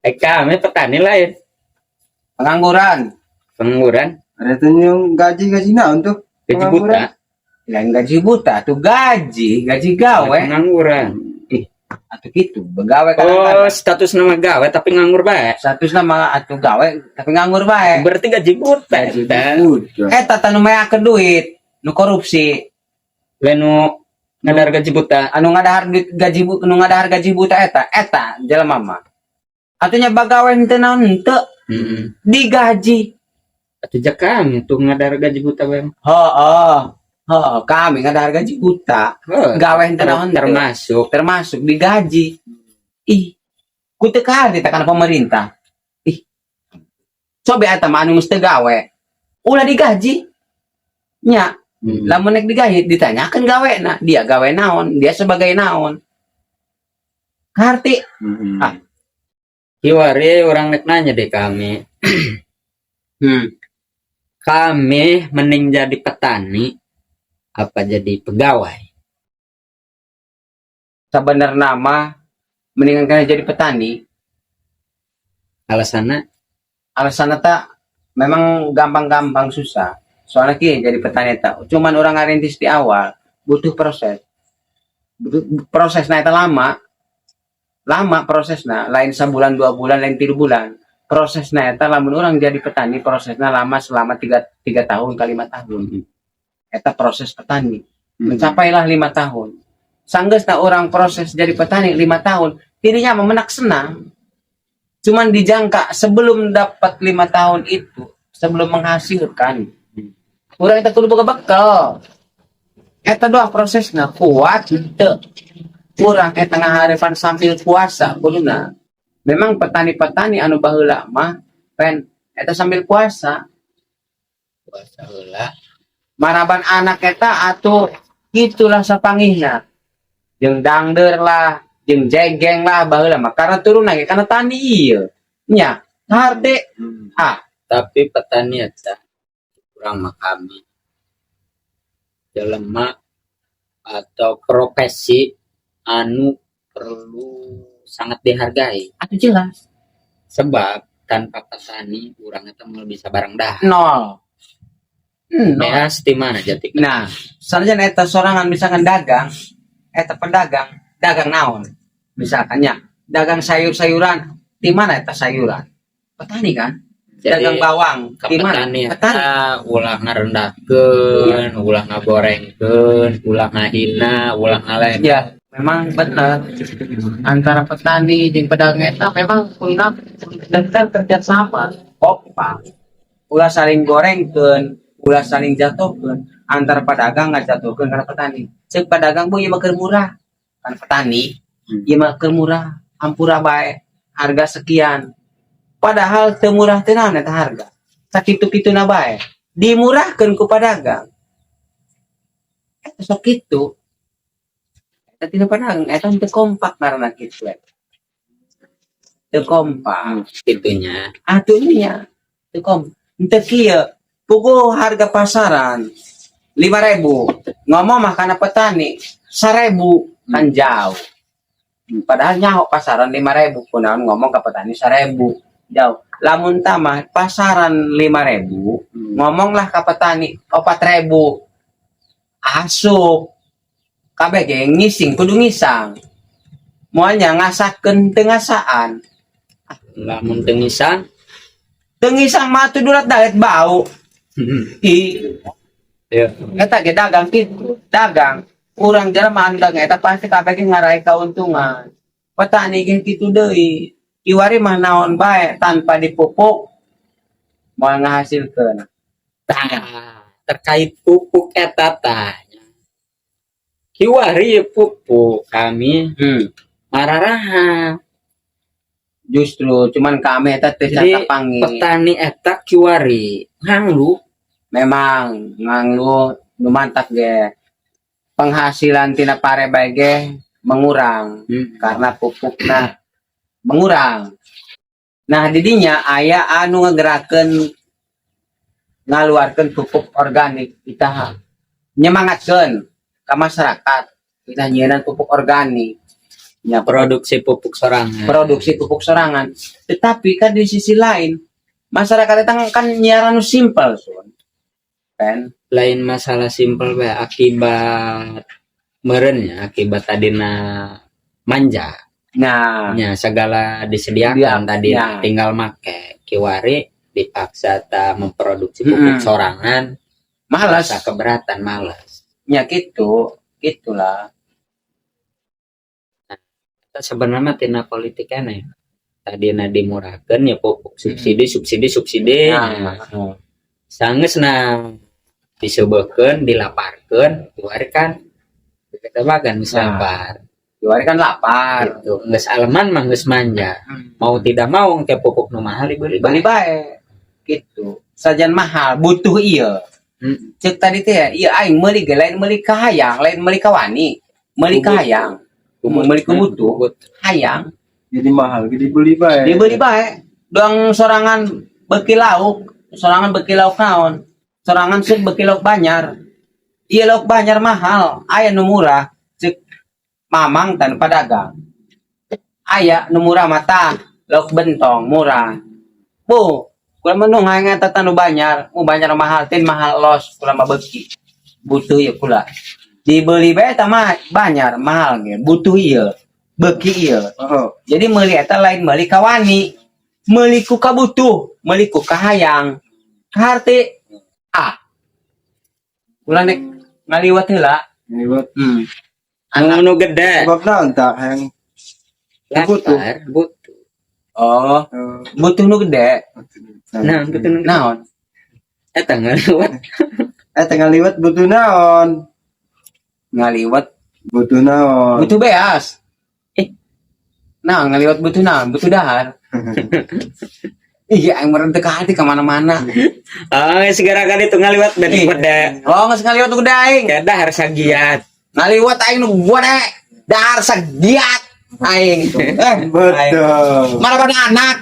Kami petani lain. Pengangguran. Pengangguran. Ada tuh yang gaji naon tuh? Gaji buta. Lain gaji buta tuh gaji gawe. Pengangguran. Atau gitu, begawe Oh, status nama gawe tapi nganggur bae. status nama atuh gawe tapi nganggur bae. Berarti gaji buta. Eta tanu meakeun duit, nu korupsi. Lenu ngadar gaji buta. Anu ngadahar duit gaji buta, nu ngadahar gaji buta eta jelema mah. Atunya bagawe henteu naon henteu digaji. Atuh jak kami tuh ngadar gaji buta bae. Kami ngadahar gaji buta. Oh, Gawe henteu naon termasuk digaji. Ih, ku teu kahari tekan pemerintah. Ih. Coba eta mah anu geus teu gawe. Ulah digaji. Nya, lamun nek digaji ditanyakeun gawena, dia gawe naon, dia sebagai naon. Ngarti? Kiwari orang nek nanya deh kami. Kami mending jadi petani apa jadi pegawai? Sebenarnya mah mendingan kalian jadi petani. Alasannya Tak memang gampang-gampang susah. Soalnya jadi petani tak. Cuman orang ngarintis di awal butuh proses. Prosesnya itu lama prosesnya. Lain sebulan 2 bulan, lain 3 bulan. Prosesnya itu lamun orang jadi petani prosesnya lama selama 3 tahun ke 5 tahun. Itu proses petani. Mencapailah 5 tahun. Sanggeusna orang proses jadi petani 5 tahun, dirinya memenak senang. Cuman dijangka sebelum dapat 5 tahun itu, sebelum menghasilkan, orang itu kudu boga bekal. Eta doang prosesnya kuat henteu. Urang eta ngaharepan sambil puasa kuduna. Memang petani-petani anu baheula mah pen eta sambil puasa. puasa heula. Maraban anak eta atuh gitulah sapangihna. Jeung dangdeur lah, jeung jegeng lah baheula mah karena turun ge kana tani ieu. Nya, harte Tapi petani eta kurang mah kami. Jelema atau profesi anu perlu sangat dihargai. atuh jelas. Sebab tanpa petani urang eta mau bisa barang dah. Nol. Beas di mana jati? Nah, sarjana eta sorangan misalkan dagang, eta pedagang, dagang naon? Misalkan ya, dagang sayur-sayuran, di mana eta sayuran? Petani kan? Dagang bawang, di mana? Petani Petani. ulah ngarendahkeun, ulah ngagorengkeun, ulah ngahina, ulah ngalain. Ya, memang benar. Antara petani jeung pedagang eta memang kuliah dan kerja sama. Kompak. Ulah saling gorengkeun, ulah saling jatuhkeun. Antara pedagang ngajatuhkeun kana petani. Ceuk pedagang bu ieu mah keur murah. Kan petani, ieu mah keur murah, hampura bae. Harga sekian. Padahal teu murah teh naon eta harga. Sakitu-kituna bae. Dimurahkeun ku pedagang. Eta sok kitu. Eta tina pedagang eta teu kompak karena kitu. Teu kompak. Itunya. Atunya teu kompak. Henteu kieu. Puguh harga pasaran 5.000. Ngomong mah kana petani 1.000 kan jauh. Padahal nyaho pasaran 5.000 kunaon ngomong ke petani 1.000 jauh. Lamun tamah pasaran 5.000 ngomonglah ke petani 4.000. Asup kabeh ge ngising kudu ngisang. Moalnya ngasahkeun teu ngasaan. Lamun teu ngisang, Teu ngisang mah atuh durat daet bau. ya. Eta ge dagang kitu, dagang. Urang jelema handang eta pasti kabeh ge ngarai kauntungan. Petani ge kitu deui. Kiwari mah naon bae tanpa dipupuk moal ngahasilkeun. Terkait pupuk eta tanya. Kiwari pupuk kami mararaha. Justru cuman kami eta teu Jadi pangi. petani eta kiwari nganglu Memang nganglu nu mantap ge. Penghasilan tina pare bae ge mengurang karena pupukna mengurang. Nah, didinya aya anu ngagerakeun ngaluarkeun pupuk organik kita nyemangatkeun ka masyarakat kita nyieun pupuk organik. Ya, produksi pupuk sorangan. produksi pupuk sorangan. Tetapi kan di sisi lain masyarakat itu kan nyiaran simpel, Sun. Kan? Lain masalah simpel bae akibat merennya, akibat tadina manja. Nah, Nya segala disediakan Dia- tadi ya. tinggal make kiwari dipaksa ta memproduksi pupuk sorangan, malas. rasa keberatan malas. Ya gitu, gitulah. Sebenarnya tina politik ya. Tadi dimurahkan ya pupuk subsidi. Nah, Sanges disebutkan, dilaparkan, keluarkan kita makan misalkan Juari kan lapar. gitu. Nges aleman mah nges manja. Mau tidak mau ke pupuk nu mahal dibeli Beli baik. Gitu. Sajan mahal, butuh iya. Hmm. Cek tadi teh ya, iya aing meuli ge lain meuli ka hayang, lain meuli ka wani. Meuli ka hayang. Meuli ku butuh, hayang. Jadi mahal, jadi beli baik. Dibeli baik. Doang sorangan beki lauk, sorangan beki lauk naon? Sorangan sih beki lauk banyar. Iya lauk banyar mahal, aya nu murah. Cek mamang tan pedagang. Aya nu murah mata, lauk bentong murah. Bu, kula menung hayang eta nu banyar, banyar mahal, tin mahal los kula mah beki. Butuh ieu kula. Dibeli bae eta mah banyar mahal ge, butuh ieu. Beki ieu. Oh, Jadi meuli eta lain meuli ka wani. Meuli ku kabutuh, meuli ku kahayang. Kaharti ulah nek ngaliwat heula. ini buat Nu gede. sebab naon tak yang butuh. Butuh. Oh, butuh nu gede. Nah, butuh nu. Naon? Eta ngalewat. Tengah liwat butuh naon? Ngaliwat Butuh naon? butuh beas. Nah, ngaliwat butuh naon? Butuh dahar. Iya, yang merentek hati kemana-mana. Oh, segera kali itu ngaliwat dan Ih. gede. Oh, nggak ngaliwat tuh gede aing. Kada harus giat. Ngaliwat aing nu gede. Dahar sagiat aing. Betul. Mana pada anak.